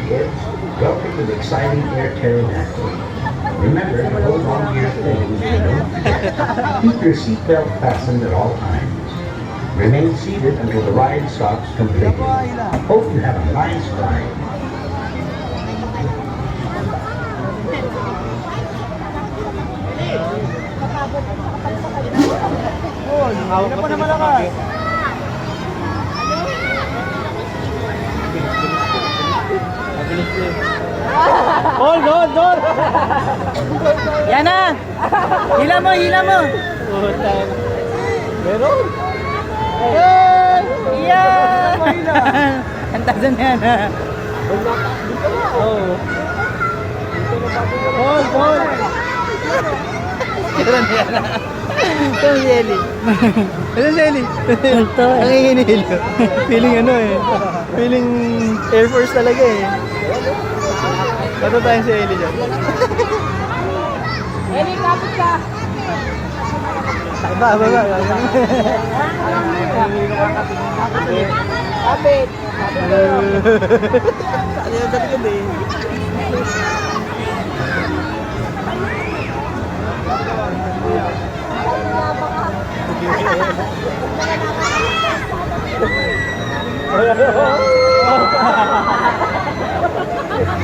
kids. Welcome to the exciting Air Pterodactyl. Remember to hold on to your things and don't forget. Keep your seatbelt fastened at all times. Remain seated until the ride stops completely. Hope you have a nice ride. Hawak pa naman ako. Hold, hold, hold! Yan na! Hila mo, hila mo! Meron? Yan! Kantasan yan ha! Hold, hold! Meron yan ha! Ito ang Shelly. Ito ang Shelly. Ito. Ang hinihilo. Feeling ano eh. Feeling Air Force talaga eh. Bato tayong Shelly dyan. Eli, kapit ka! Ba. Kapit! Ano yung galikod eh.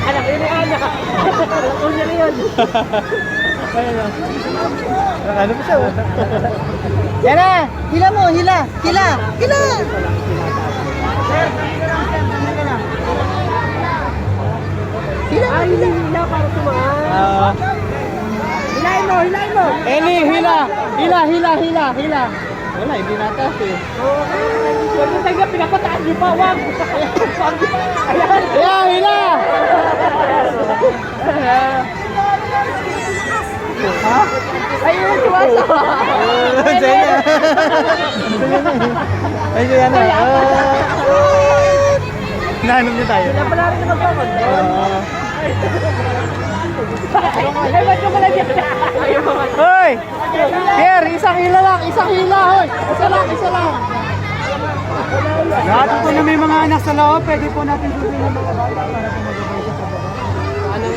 Anak, ini anak! Anak niya na yun! Ano pa siya? Yan na! Hila mo! Hila! Hila! Hila! Hila! Hila para tumaan! Hilain mo! Hilain mo! Eli, hila! Hila! Wala, hindi natas eh. Huwag mo tayo pinapataan niyo pa! Huwag! Ayan! Yeah, hila! Ha? Ayun! Tuwasa! Diyan na. Ayun na. Nahanap niya tayo. Wala pala rin naman pa! Ay, ba't yung pala dyan? Ayaw mo nga! Hoy! Here, isang hila lang, hoy! Isa lang! Lahat po na may mga anak sa loob, pwede po natin susunod ng mga bata para po mag-abay sa baba. Anong